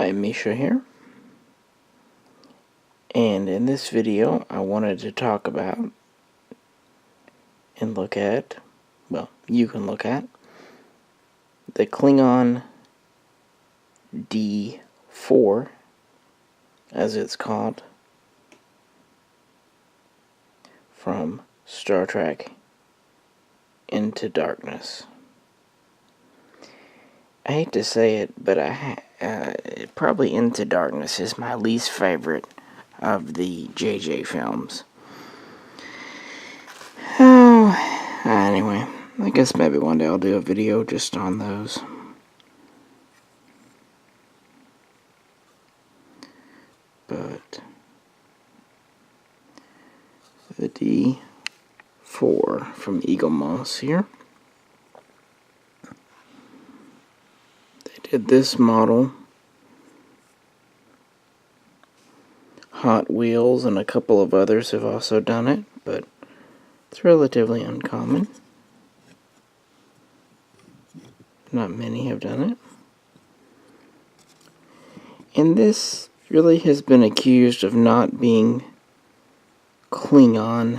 Hi, Misha here, and in this video I wanted to talk about and look at, well, you can look at, the Klingon D4, as it's called, from Star Trek Into Darkness. I hate to say it, but probably Into Darkness is my least favorite of the JJ films. Oh, anyway, I guess maybe one day I'll do a video just on those. But the D4 from Eagle Moss here. They did this model, Hot Wheels and a couple of others have also done it, but it's relatively uncommon. Not many have done it. And this really has been accused of not being Klingon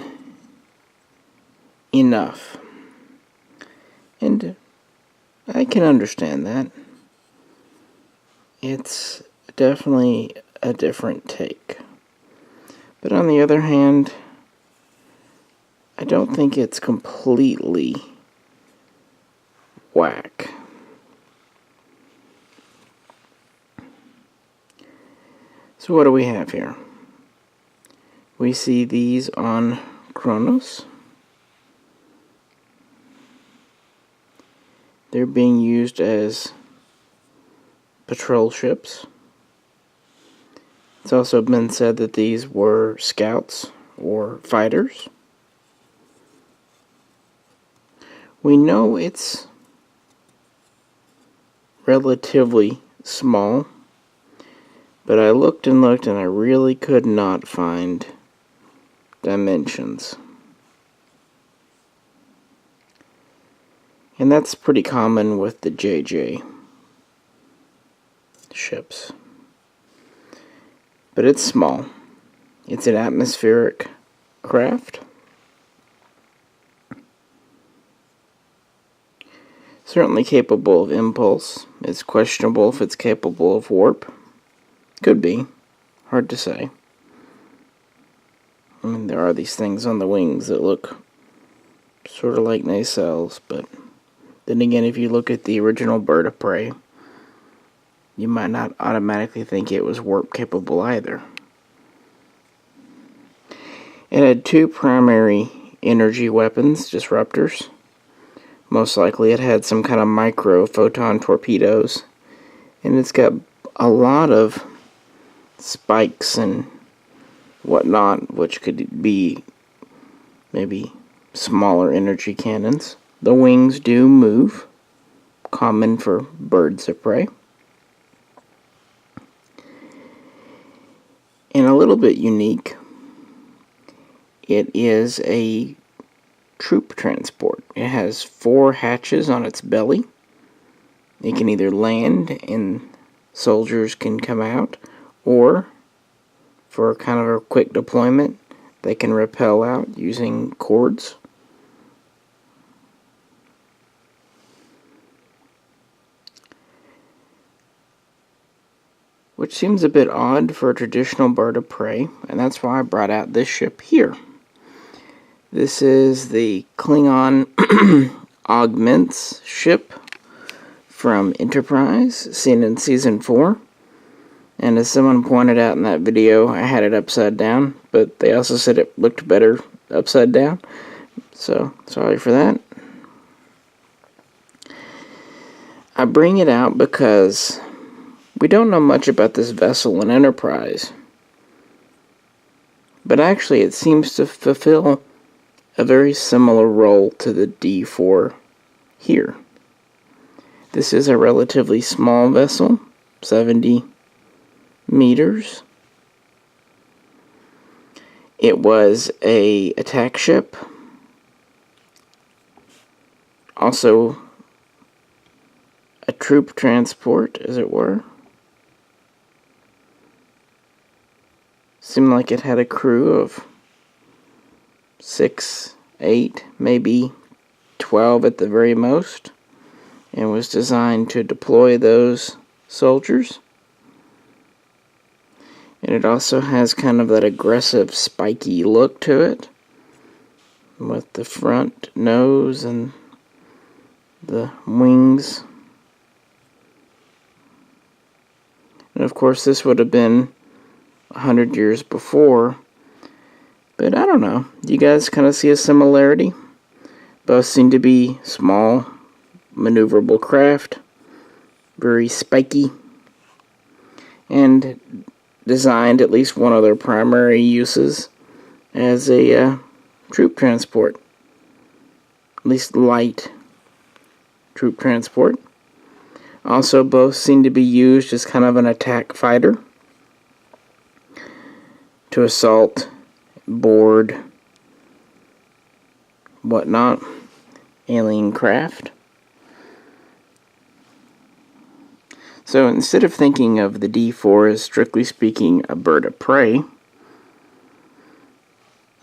enough. And I can understand that. It's definitely a different take. But on the other hand, I don't think it's completely whack. So what do we have here? We see these on Kronos. They're being used as patrol ships. It's also been said that these were scouts or fighters. We know it's relatively small, but I looked and looked and I really could not find dimensions. And that's pretty common with the JJ ships. But it's small. It's an atmospheric craft. Certainly capable of impulse. It's questionable if it's capable of warp. Could be. Hard to say. I mean, there are these things on the wings that look sort of like nacelles, but then again, if you look at the original Bird of Prey, you might not automatically think it was warp capable either. It had two primary energy weapons, disruptors. Most likely it had some kind of micro photon torpedoes. And it's got a lot of spikes and whatnot, which could be maybe smaller energy cannons. The wings do move, common for birds of prey. And a little bit unique, it is a troop transport. It has 4 hatches on its belly. It can either land and soldiers can come out, or for kind of a quick deployment, they can rappel out using cords. Which seems a bit odd for a traditional bird of prey, and that's why I brought out this ship here. This is the Klingon Augments ship from Enterprise, seen in Season 4. And as someone pointed out in that video, I had it upside down, but they also said it looked better upside down. So, sorry for that. I bring it out because we don't know much about this vessel in Enterprise. But actually it seems to fulfill a very similar role to the D4 here. This is a relatively small vessel, 70 meters. It was an attack ship, also a troop transport, as it were. Seemed like it had a crew of 6, 8, maybe 12 at the very most, and was designed to deploy those soldiers. And it also has kind of that aggressive, spiky look to it, with the front nose and the wings. And of course, this would have been 100 years before, but I don't know. You guys kind of see a similarity? Both seem to be small, maneuverable craft, very spiky, and designed, at least one of their primary uses, as a troop transport. At least light troop transport. Also, both seem to be used as kind of an attack fighter to assault, board, whatnot, alien craft. So instead of thinking of the D4 as strictly speaking a bird of prey,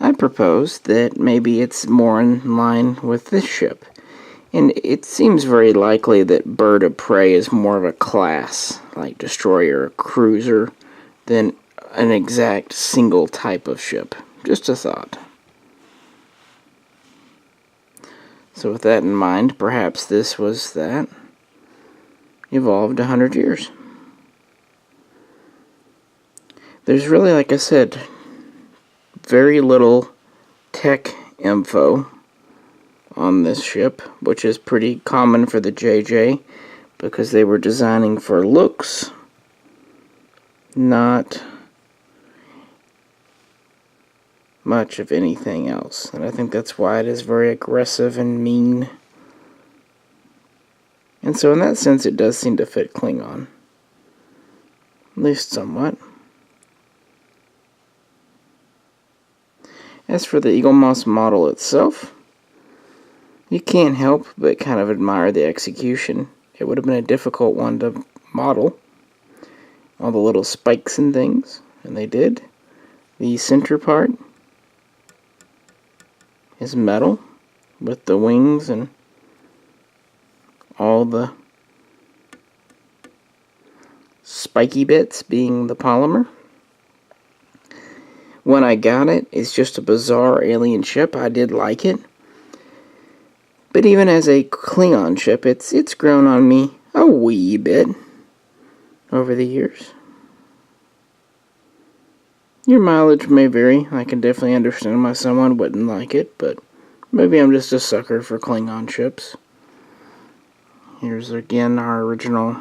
I propose that maybe it's more in line with this ship. And it seems very likely that bird of prey is more of a class, like destroyer or cruiser, than an exact single type of ship. Just a thought. So with that in mind, perhaps this was that. Evolved 100 years. There's really, like I said, very little tech info on this ship, which is pretty common for the JJ, because they were designing for looks, not much of anything else. And I think that's why it is very aggressive and mean. And so in that sense, it does seem to fit Klingon. At least somewhat. As for the Eagle Moss model itself, you can't help but kind of admire the execution. It would have been a difficult one to model. All the little spikes and things, and they did. The center part is metal, with the wings and all the spiky bits being the polymer. When I got it, it's just a bizarre alien ship. I did like it. But even as a Klingon ship, it's grown on me a wee bit over the years. Your mileage may vary. I can definitely understand why someone wouldn't like it, but maybe I'm just a sucker for Klingon ships. Here's again our original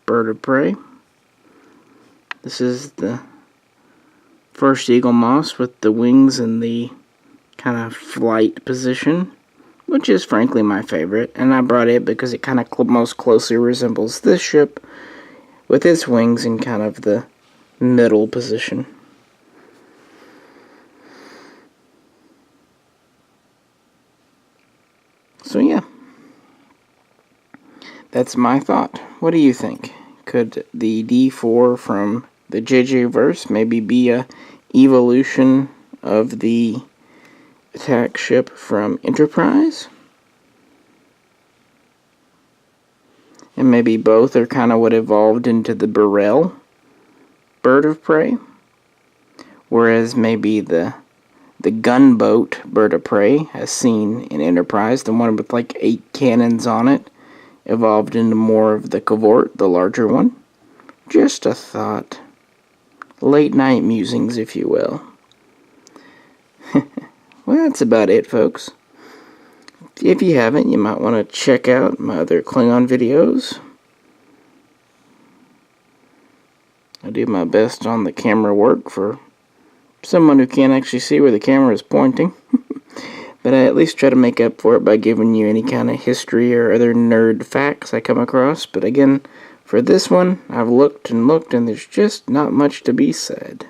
bird of prey. This is the first Eagle Moss with the wings in the kind of flight position, which is frankly my favorite, and I brought it because it kind of most closely resembles this ship with its wings in kind of the middle position. So yeah, that's my thought. What do you think? Could the D4 from the JJ verse maybe be a evolution of the attack ship from Enterprise? And maybe both are kind of what evolved into the Burrell bird of prey, whereas maybe the gunboat bird of prey, as seen in Enterprise, the one with like 8 cannons on it, evolved into more of the Cavort, the larger one. Just a thought. Late night musings, if you will. Well, that's about it, folks. If you haven't, you might want to check out my other Klingon videos. I do my best on the camera work for someone who can't actually see where the camera is pointing. But I at least try to make up for it by giving you any kind of history or other nerd facts I come across. But again, for this one, I've looked and looked, and there's just not much to be said.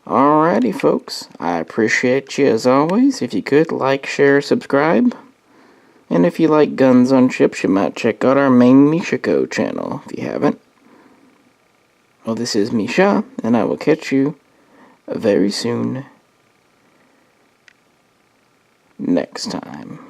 Alrighty, folks. I appreciate you as always. If you could, like, share, subscribe. And if you like guns on ships, you might check out our main Mishaco channel if you haven't. Well, this is Misha, and I will catch you very soon next time.